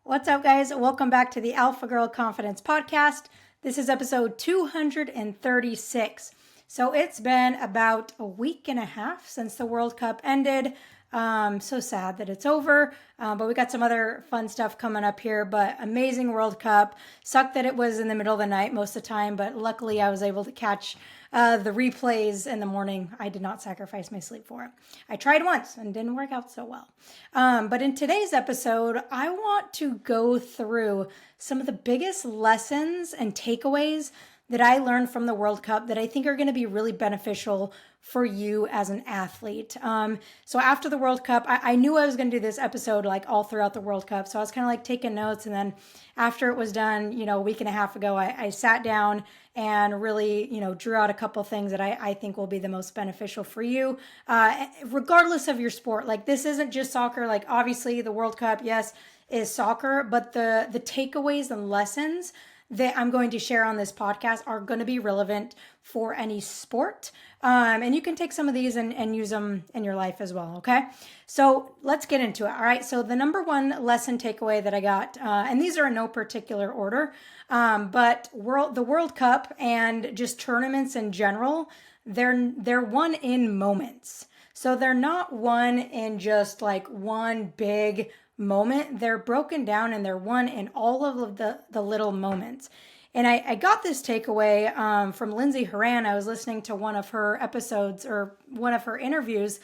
What's up, guys? Welcome back to the Alpha Girl Confidence Podcast. This is episode 236. So it's been about a week and a half since the World Cup ended. So sad that it's over, but we got some other fun stuff coming up here. But amazing World Cup. Sucked that it was in the middle of the night most of the time, but luckily I was able to catch the replays in the morning. I did not sacrifice my sleep for it. I tried once and didn't work out so well. But in today's episode, I want to go through some of the biggest lessons and takeaways that I learned from the World Cup that I think are going to be really beneficial for you as an athlete. So after the World Cup, I knew I was going to do this episode like all throughout the World Cup. So I was kind of like taking notes. And then after it was done, a week and a half ago, I sat down and really, drew out a couple things that I think will be the most beneficial for you, regardless of your sport. Like this isn't just soccer. Like obviously the World Cup, yes, is soccer, but the takeaways and lessons that I'm going to share on this podcast are going to be relevant for any sport. And you can take some of these and use them in your life as well. Okay. So let's get into it. All right. So the number one lesson takeaway that I got, and these are in no particular order, but the World Cup and just tournaments in general, they're won in moments. So they're not won in just like one big moment. They're broken down and they're won in all of the little moments. And I got this takeaway from Lindsey Horan. I was listening to one of her episodes or one of her interviews,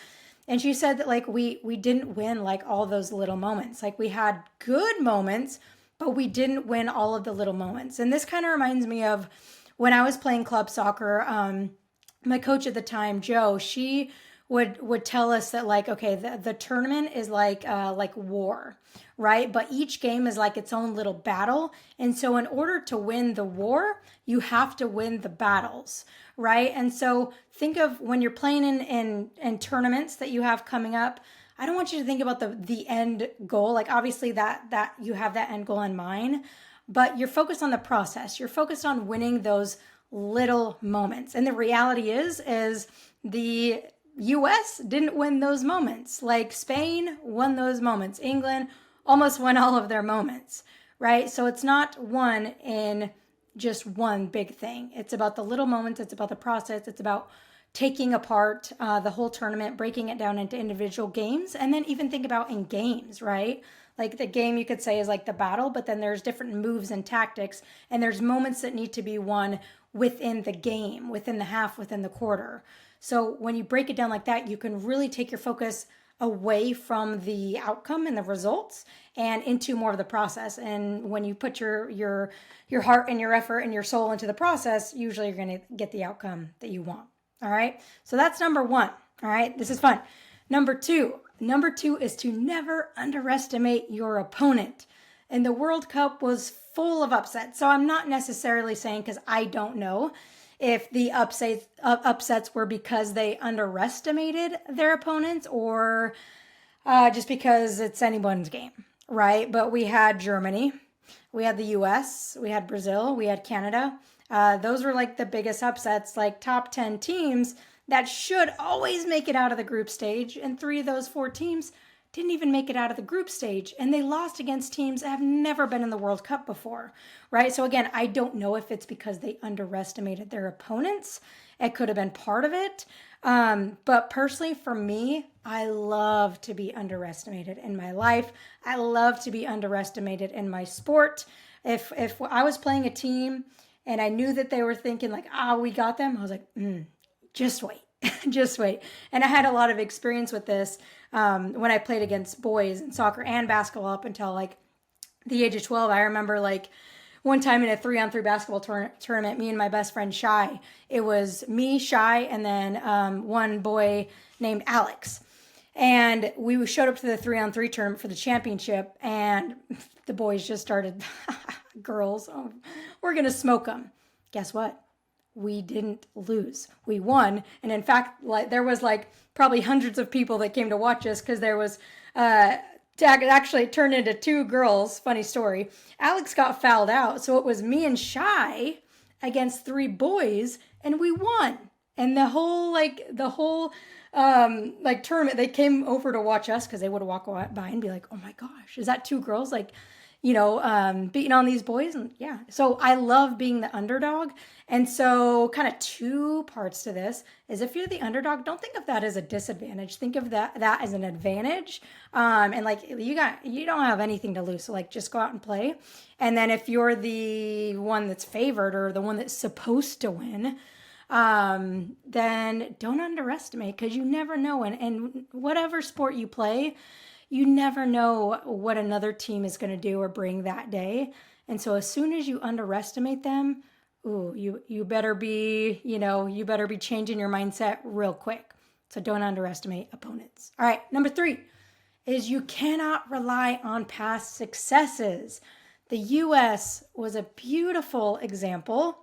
and she said that like we didn't win like all those little moments. Like we had good moments, but we didn't win all of the little moments. And this kind of reminds me of when I was playing club soccer. My coach at the time, Joe, she would tell us that like, okay, the tournament is like war, right? But each game is like its own little battle. And so in order to win the war, you have to win the battles, right? And so think of when you're playing in tournaments that you have coming up. I don't want you to think about the end goal. Like obviously that you have that end goal in mind, but you're focused on the process. You're focused on winning those little moments. And the reality is the US didn't win those moments. Like Spain won those moments. England almost won all of their moments, right? So it's not won in just one big thing. It's about the little moments. It's about the process. It's about taking apart the whole tournament, breaking it down into individual games, and then even think about in games, right? Like the game you could say is like the battle, but then there's different moves and tactics, and there's moments that need to be won within the game, within the half, within the quarter. So when you break it down like that, you can really take your focus away from the outcome and the results and into more of the process. And when you put your heart and your effort and your soul into the process, usually you're going to get the outcome that you want. All right. So that's number one. All right. This is fun. Number two is to never underestimate your opponent. And the World Cup was full of upsets. So I'm not necessarily saying, because I don't know if the upsets were because they underestimated their opponents or just because it's anyone's game, right? But we had Germany, we had the US, we had Brazil, we had Canada. Those were like the biggest upsets, like top 10 teams that should always make it out of the group stage. And 3 of those 4 teams didn't even make it out of the group stage, and they lost against teams that have never been in the World Cup before, right? So again, I don't know if it's because they underestimated their opponents. It could have been part of it. But personally, for me, I love to be underestimated in my life. I love to be underestimated in my sport. If I was playing a team and I knew that they were thinking like, we got them, I was like, just wait. Just wait. And I had a lot of experience with this when I played against boys in soccer and basketball up until like the age of 12. I remember like one time in a 3-on-3 basketball tournament, me and my best friend Shy, it was me, Shy, and then one boy named Alex. And we showed up to the 3-on-3 tournament for the championship, and the boys just started, girls, we're going to smoke them. Guess what? We didn't lose. We won. And in fact, like there was like probably hundreds of people that came to watch us because there was actually it turned into 2 girls. Funny story. Alex got fouled out. So it was me and Shy against 3 boys, and we won. And the whole tournament, they came over to watch us because they would walk by and be like, oh my gosh, is that 2 girls? Like, beating on these boys. And yeah, so I love being the underdog. And so kind of two parts to this is if you're the underdog, don't think of that as a disadvantage. Think of that as an advantage. And like you don't have anything to lose. So like just go out and play. And then if you're the one that's favored or the one that's supposed to win, then don't underestimate, because you never know. And whatever sport you play, you never know what another team is going to do or bring that day. And so as soon as you underestimate them, you better be, you better be changing your mindset real quick. So don't underestimate opponents. All right, number 3 is you cannot rely on past successes. The U.S. was a beautiful example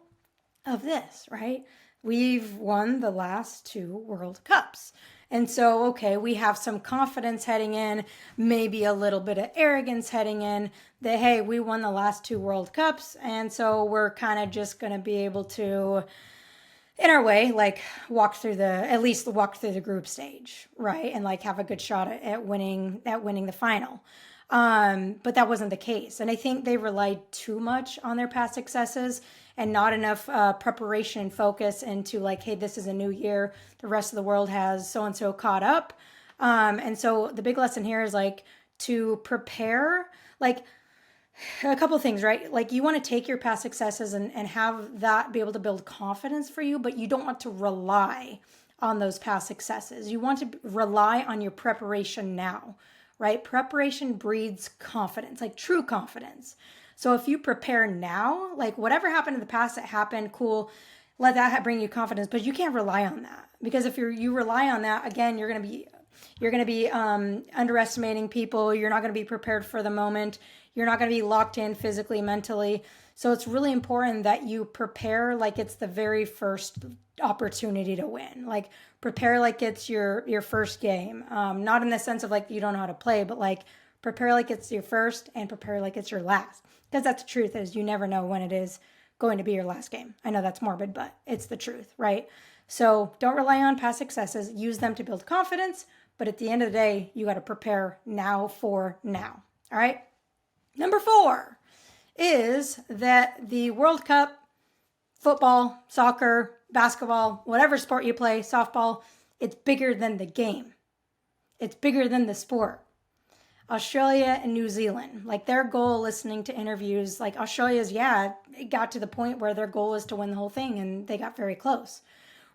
of this, right? We've won the last 2 World Cups. And so, okay, we have some confidence heading in, maybe a little bit of arrogance heading in that, hey, we won the last 2 World Cups. And so we're kind of just going to be able to, in our way, like at least walk through the group stage, right? And like have a good shot at winning the final. But that wasn't the case. And I think they relied too much on their past successes and not enough preparation and focus into like, hey, this is a new year. The rest of the world has so-and-so caught up. And so the big lesson here is like to prepare, like a couple of things, right? Like you want to take your past successes and have that be able to build confidence for you, but you don't want to rely on those past successes. You want to rely on your preparation now, right? Preparation breeds confidence, like true confidence. So if you prepare now, like whatever happened in the past that happened, cool, let that bring you confidence, but you can't rely on that, because if you rely on that, again, you're going to be underestimating people. You're not going to be prepared for the moment. You're not going to be locked in physically, mentally. So it's really important that you prepare like it's the very first opportunity to win. Like prepare like it's your first game. Not in the sense of like you don't know how to play, but like prepare like it's your first and prepare like it's your last. Because that's the truth, is you never know when it is going to be your last game. I know that's morbid, but it's the truth, right? So don't rely on past successes. Use them to build confidence. But at the end of the day, you got to prepare now for now. All right. Number 4 is that the World Cup, football, soccer, basketball, whatever sport you play, softball, it's bigger than the game. It's bigger than the sport. Australia and New Zealand, like their goal, listening to interviews, like Australia's, it got to the point where their goal is to win the whole thing, and they got very close,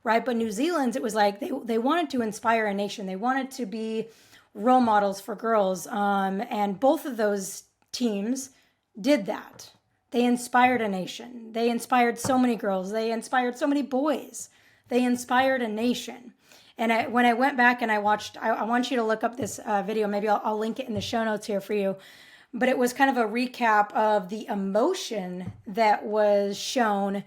right? But New Zealand's, it was like they wanted to inspire a nation. They wanted to be role models for girls, and both of those teams did that. They inspired a nation. They inspired so many girls. They inspired so many boys. They inspired a nation. And when I went back and I watched, I want you to look up this video. Maybe I'll link it in the show notes here for you. But it was kind of a recap of the emotion that was shown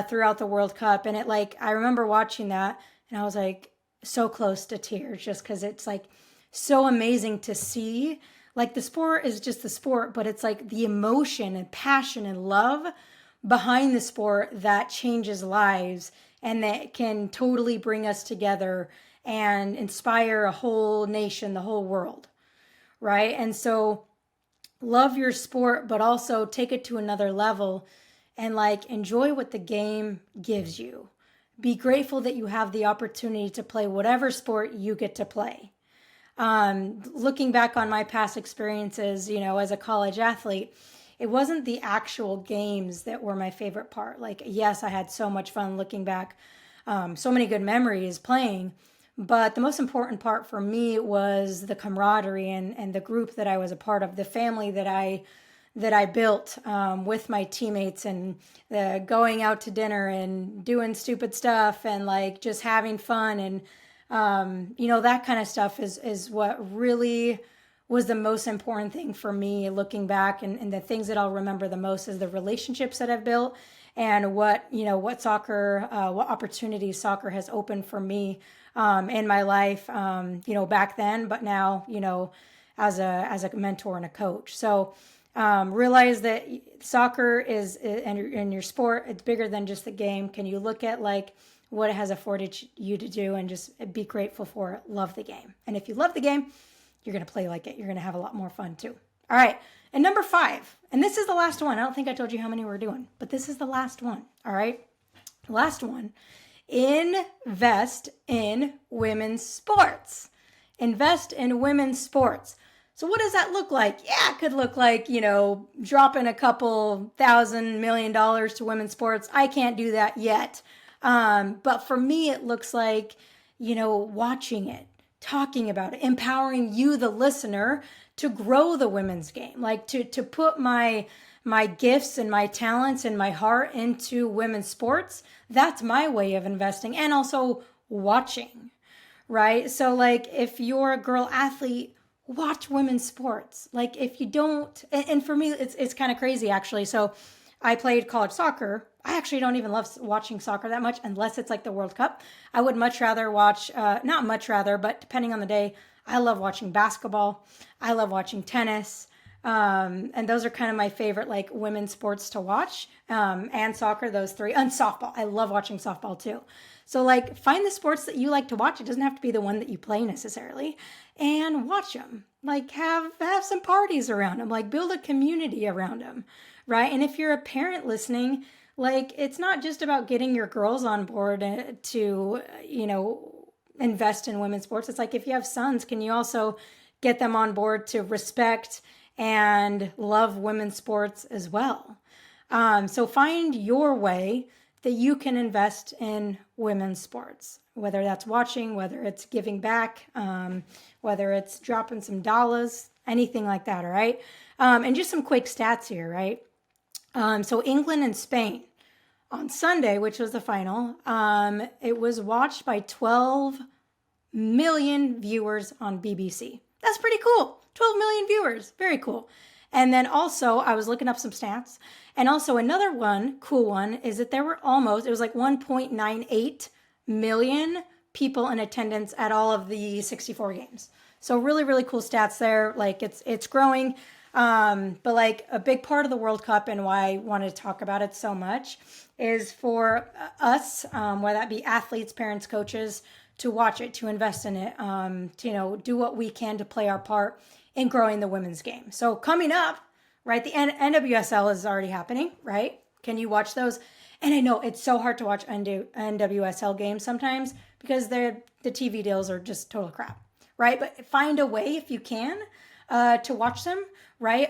throughout the World Cup. And I remember watching that and I was like so close to tears, just because it's like so amazing to see. Like the sport is just the sport, but it's like the emotion and passion and love behind the sport that changes lives and that can totally bring us together and inspire a whole nation, the whole world, right? And so love your sport, but also take it to another level and enjoy what the game gives you. Be grateful that you have the opportunity to play whatever sport you get to play. Looking back on my past experiences, as a college athlete, it wasn't the actual games that were my favorite part. Yes, I had so much fun looking back, so many good memories playing, but the most important part for me was the camaraderie and the group that I was a part of, the family that I built with my teammates, and going out to dinner and doing stupid stuff and just having fun and that kind of stuff is what really was the most important thing for me looking back, and the things that I'll remember the most is the relationships that I've built and what opportunities soccer has opened for me in my life, back then, but now, as a mentor and a coach. So realize that soccer is, and your sport, it's bigger than just the game. Can you look at what it has afforded you to do and just be grateful for it? Love the game. And if you love the game, you're going to play like it. You're going to have a lot more fun too. All right. And number 5, and this is the last one. I don't think I told you how many we're doing, but this is the last one. All right. Last one. Invest in women's sports. Invest in women's sports. So what does that look like? Yeah, it could look like, dropping a couple $1,000,000,000 to women's sports. I can't do that yet. But for me, it looks like, watching it, talking about it, empowering you, the listener, to grow the women's game, like to put my gifts and my talents and my heart into women's sports. That's my way of investing, and also watching, right? So like if you're a girl athlete, watch women's sports. Like if you don't, and for me, it's kind of crazy actually. So I played college soccer. I actually don't even love watching soccer that much unless it's like the World Cup. I would much rather watch, not much rather, but depending on the day, I love watching basketball. I love watching tennis. And those are kind of my favorite like women's sports to watch, and soccer, those 3, and softball. I love watching softball too. So like find the sports that you like to watch. It doesn't have to be the one that you play necessarily, and watch them. Like have some parties around them, like build a community around them, right? And if you're a parent listening, like it's not just about getting your girls on board to, invest in women's sports. It's like if you have sons, can you also get them on board to respect and love women's sports as well? So find your way that you can invest in women's sports, whether that's watching, whether it's giving back, whether it's dropping some dollars, anything like that, all right? And just some quick stats here, right? So England and Spain on Sunday, which was the final, it was watched by 12 million viewers on BBC. That's pretty cool. 12 million viewers. Very cool. And then also, I was looking up some stats. And also another cool one, is that there were it was like 1.98 million people in attendance at all of the 64 games. So really, really cool stats there. Like it's growing. But like a big part of the World Cup and why I wanted to talk about it so much is for us, whether that be athletes, parents, coaches, to watch it, to invest in it, to, do what we can to play our part in growing the women's game. So coming up, right, the NWSL is already happening, right? Can you watch those? And I know it's so hard to watch NWSL games sometimes because the TV deals are just total crap, right? But find a way, if you can, to watch them, right?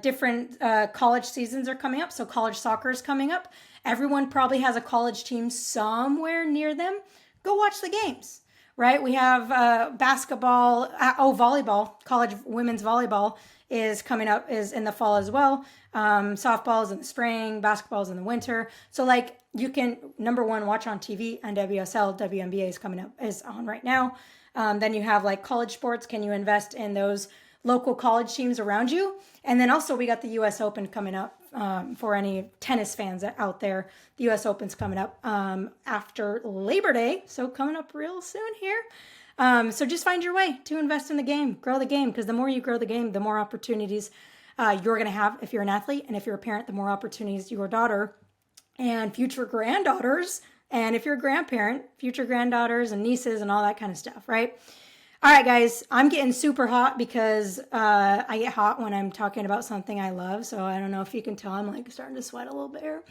Different college seasons are coming up. So college soccer is coming up. Everyone probably has a college team somewhere near them. Go watch the games, right? We have basketball, volleyball, college women's volleyball is coming up, is in the fall as well. Softball is in the spring, basketball is in the winter. So like you can, number one, watch on TV, NWSL, WNBA is on right now. Then you have like college sports. Can you invest in those local college teams around you? And then also we got the US Open coming up. For any tennis fans out there, the US Open's coming up after Labor Day, so coming up real soon here. So just find your way to invest in the game, grow the game, because the more you grow the game, the more opportunities you're going to have if you're an athlete, and if you're a parent, the more opportunities your daughter and future granddaughters, and if you're a grandparent, future granddaughters and nieces and all that kind of stuff, right? All right, guys, I'm getting super hot because I get hot when I'm talking about something I love. So I don't know if you can tell, I'm like starting to sweat a little bit here.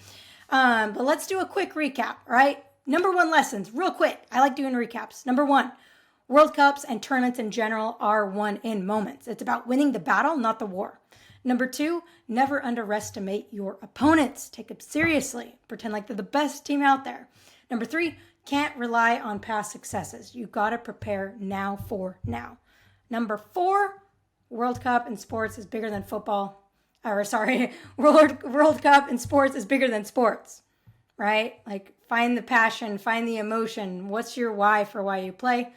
But let's do a quick recap, right? Number 1 lessons, real quick. I like doing recaps. Number 1, World Cups and tournaments in general are won in moments. It's about winning the battle, not the war. Number 2, never underestimate your opponents. Take them seriously. Pretend like they're the best team out there. Number 3, can't rely on past successes. You got to prepare now for now. Number 4, World Cup and sports is bigger than football. World Cup and sports is bigger than sports, right? Like find the passion, find the emotion. What's your why for why you play?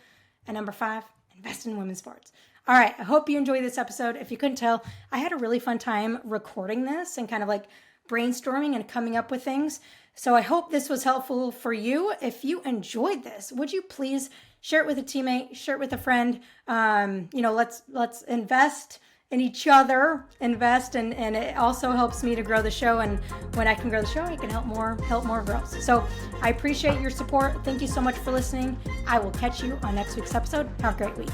And number 5, invest in women's sports. All right, I hope you enjoyed this episode. If you couldn't tell, I had a really fun time recording this and kind of like brainstorming and coming up with things. So I hope this was helpful for you. If you enjoyed this, would you please share it with a teammate, share it with a friend? Let's invest in each other, and it also helps me to grow the show. And when I can grow the show, I can help more girls. So I appreciate your support. Thank you so much for listening. I will catch you on next week's episode. Have a great week.